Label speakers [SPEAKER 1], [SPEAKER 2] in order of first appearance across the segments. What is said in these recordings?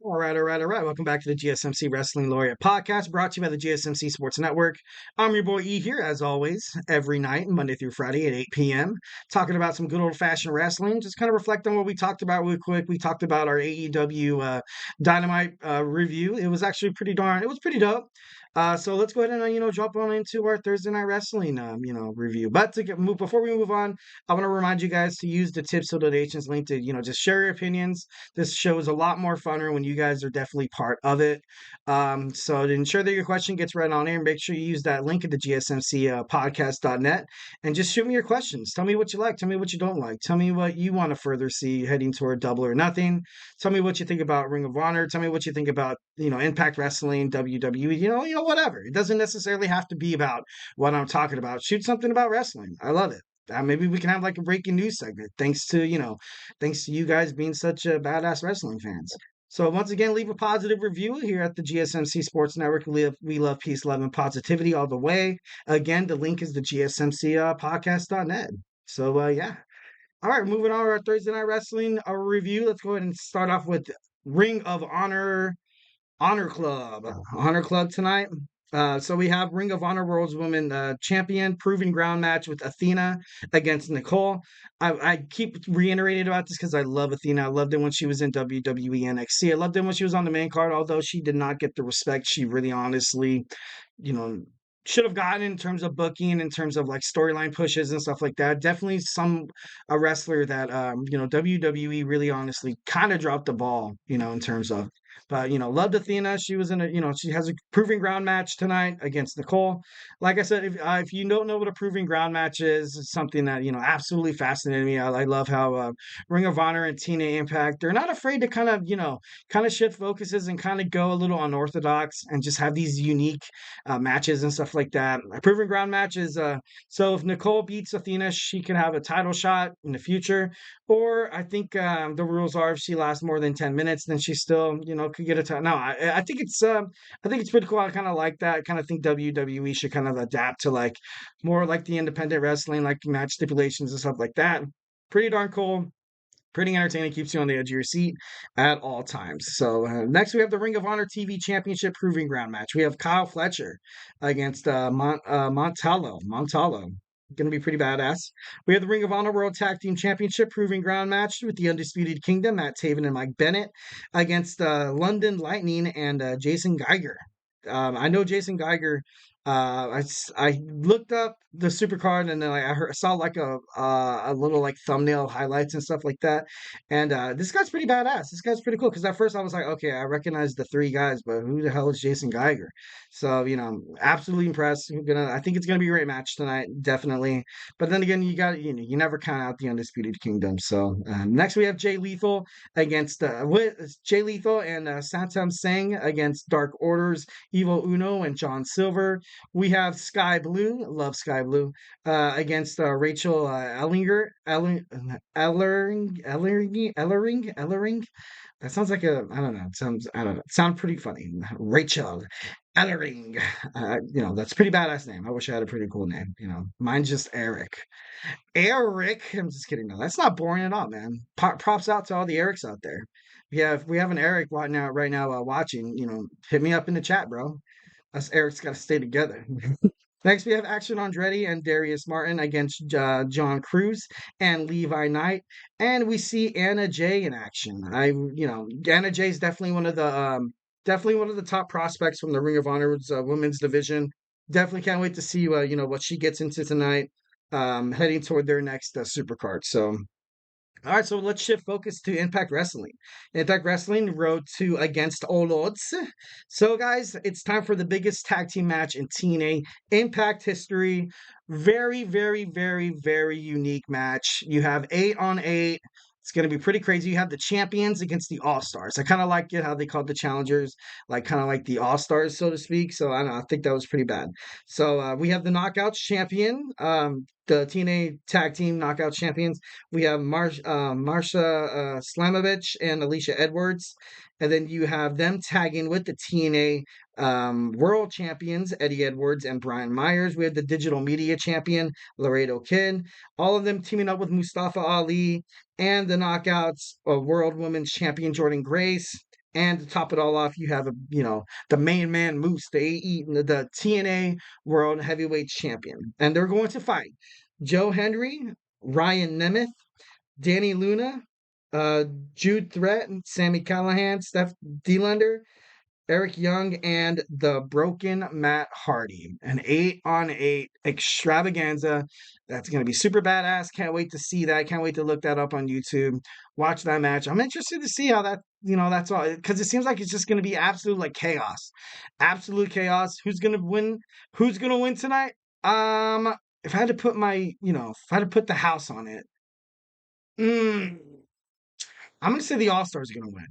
[SPEAKER 1] All right. Welcome back to the GSMC Wrestling Laureate Podcast, brought to you by the GSMC Sports Network. I'm your boy E here, as always, every night, Monday through Friday at 8 p.m., talking about some good old-fashioned wrestling, just kind of reflect on what we talked about real quick. We talked about our AEW Dynamite review. It was actually pretty dope. So let's go ahead and, jump on into our Thursday Night Wrestling, review. But before we move on, I want to remind you guys to use the tips or donations link to, just share your opinions. This show is a lot more funner when you guys are definitely part of it. So to ensure that your question gets read on air, make sure you use that link at the GSMC podcast.net and just shoot me your questions. Tell me what you like. Tell me what you don't like. Tell me what you want to further see heading toward Double or Nothing. Tell me what you think about Ring of Honor. Tell me what you think about, Impact Wrestling, WWE, whatever. It doesn't necessarily have to be about what I'm talking about. Shoot something about wrestling. I love it. Maybe we can have like a breaking news segment, thanks to you guys being such badass wrestling fans. So once again, leave a positive review here at the GSMC Sports Network. We love peace, love, and positivity all the way. Again, the link is the GSMC podcast.net. So yeah. All right, moving on to our Thursday Night Wrestling review. Let's go ahead and start off with Ring of Honor Honor Club tonight. So we have Ring of Honor World's Women Champion Proving Ground match with Athena against Nicole. I keep reiterating about this because I love Athena. I loved it when she was in WWE NXT. I loved it when she was on the main card, although she did not get the respect she really honestly, you know, should have gotten in terms of booking, in terms of like storyline pushes and stuff like that. Definitely a wrestler that WWE really honestly kind of dropped the ball, in terms of. But loved Athena. She was she has a proving ground match tonight against Nicole. Like I said, if you don't know what a proving ground match is, it's something that absolutely fascinated me. I love how Ring of Honor and TNA Impact, they're not afraid to kind of shift focuses and kind of go a little unorthodox and just have these unique matches and stuff like that. A proving ground match is so if Nicole beats Athena, she can have a title shot in the future. Or I think the rules are if she lasts more than 10 minutes, then she still, could get a title. No, I think it's pretty cool. I kind of like that. I kind of think WWE should kind of adapt to like more like the independent wrestling, like match stipulations and stuff like that. Pretty darn cool. Pretty entertaining, keeps you on the edge of your seat at all times. So next we have the Ring of Honor TV Championship Proving Ground match. We have Kyle Fletcher against Montallo. Going to be pretty badass. We have the Ring of Honor World Tag Team Championship Proving Ground match with the Undisputed Kingdom, Matt Taven and Mike Bennett, against London Lightning and Jason Geiger. I know Jason Geiger. I looked up the supercard and then I saw like a little like thumbnail highlights and stuff like that. And this guy's pretty badass. This guy's pretty cool because at first I was like, okay, I recognize the three guys, but who the hell is Jason Geiger? So absolutely impressed. I think it's gonna be a great match tonight, definitely. But then again, you never count out the Undisputed Kingdom. So next we have Jay Lethal against Jay Lethal and Santam Singh against Dark Orders, Evil Uno, and John Silver. We have Sky Blue, love Sky Blue, against Rachel Ellering. That sounds like I don't know. It sounds pretty funny. Rachel Ellering. That's a pretty badass name. I wish I had a pretty cool name. Mine's just Eric. Eric. I'm just kidding. No, that's not boring at all, man. Props out to all the Erics out there. If we have an Eric right now watching, hit me up in the chat, bro. Us Eric's got to stay together. Next, we have Action Andretti and Darius Martin against John Cruz and Levi Knight, and we see Anna Jay in action. Anna Jay is definitely one of the top prospects from the Ring of Honor's women's division. Definitely can't wait to see what she gets into tonight, heading toward their next supercard. So. All right, so let's shift focus to Impact Wrestling. Impact Wrestling Road to Against All Odds. So, guys, it's time for the biggest tag team match in TNA Impact history. Very, very, very, very unique match. You have 8-on-8. It's going to be pretty crazy. You have the champions against the All-Stars. I kind of like it how they called the challengers, kind of like the All-Stars, so to speak. So, I don't know. I think that was pretty bad. So, we have the Knockouts champion, the TNA Tag Team Knockout Champions. We have Marsha Slamovich and Alicia Edwards. And then you have them tagging with the TNA World Champions, Eddie Edwards and Brian Myers. We have the Digital Media Champion, Laredo Kid. All of them teaming up with Mustafa Ali and the Knockouts World Women's Champion, Jordan Grace. And to top it all off, you have the main man Moose, the TNA World Heavyweight Champion, and they're going to fight Joe Henry, Ryan Nemeth, Danny Luna, uh, Jude Threat, Sammy Callahan, Steph Delander, Eric Young, and the Broken Matt Hardy. An 8-on-8 extravaganza. That's going to be super badass. Can't wait to see that. Can't wait to look that up on YouTube. Watch that match. I'm interested to see how that's all. Because it seems like it's just going to be absolute like chaos. Absolute chaos. Who's going to win? Who's going to win tonight? If I had to put if I had to put the house on it, mm, I'm going to say the All Stars are going to win.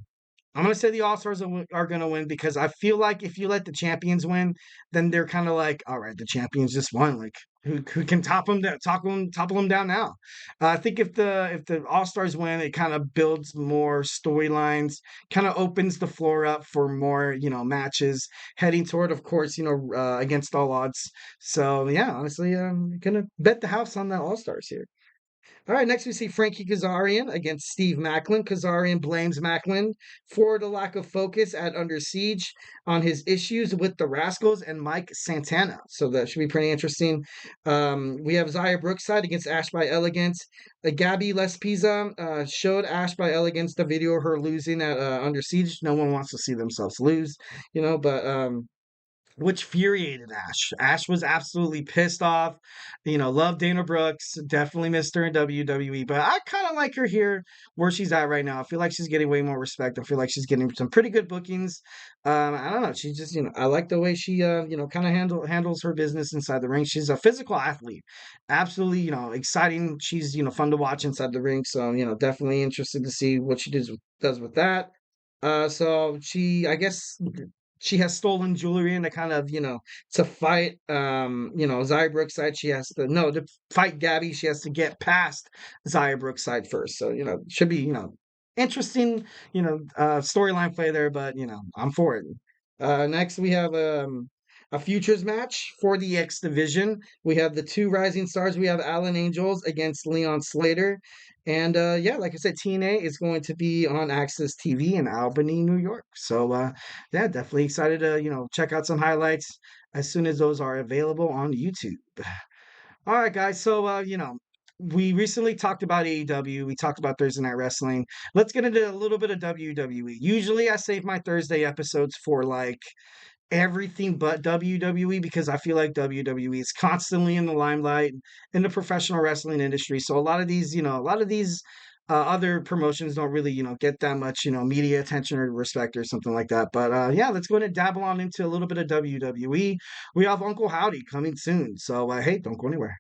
[SPEAKER 1] I'm going to say the All Stars are going to win because I feel like if you let the champions win, then they're kind of like, all right, the champions just won. Like, who can topple them down now? I think if the All Stars win, it kind of builds more storylines, kind of opens the floor up for more matches heading toward, of course, against all odds. So yeah, honestly, I'm gonna bet the house on the All Stars here. All right, next we see Frankie Kazarian against Steve Macklin. Kazarian blames Macklin for the lack of focus at Under Siege on his issues with the Rascals and Mike Santana. So that should be pretty interesting. We have Zaya Brookside against Ash by Elegance. Gabby Lespiza showed Ash by Elegance the video of her losing at Under Siege. No one wants to see themselves lose, but which infuriated Ash. Ash was absolutely pissed off. Love Dana Brooks. Definitely missed her in WWE, but I kind of like her here where she's at right now. I feel like she's getting way more respect. I feel like she's getting some pretty good bookings. I don't know. She just, I like the way she, kind of handles her business inside the ring. She's a physical athlete. Absolutely, exciting. She's, fun to watch inside the ring. So, definitely interested to see what she does with that. So I guess she has stolen jewelry and to kind of, to fight, Zaya Brookside, she has to, no, to fight Gabby, she has to get past Zaya Brookside first. So, should be, interesting, storyline play there, but, I'm for it. Next, we have a futures match for the X division. We have the two rising stars. We have Alan Angels against Leon Slater. And yeah, like I said, TNA is going to be on Access TV in Albany, New York. So yeah, definitely excited to check out some highlights as soon as those are available on YouTube. All right, guys. So we recently talked about AEW. We talked about Thursday Night Wrestling. Let's get into a little bit of WWE. Usually, I save my Thursday episodes for like everything but WWE because I feel like WWE is constantly in the limelight in the professional wrestling industry. So a lot of these other promotions don't really, get that much, media attention or respect or something like that. But yeah, let's go ahead and dabble on into a little bit of WWE. We have Uncle Howdy coming soon. So hey, don't go anywhere.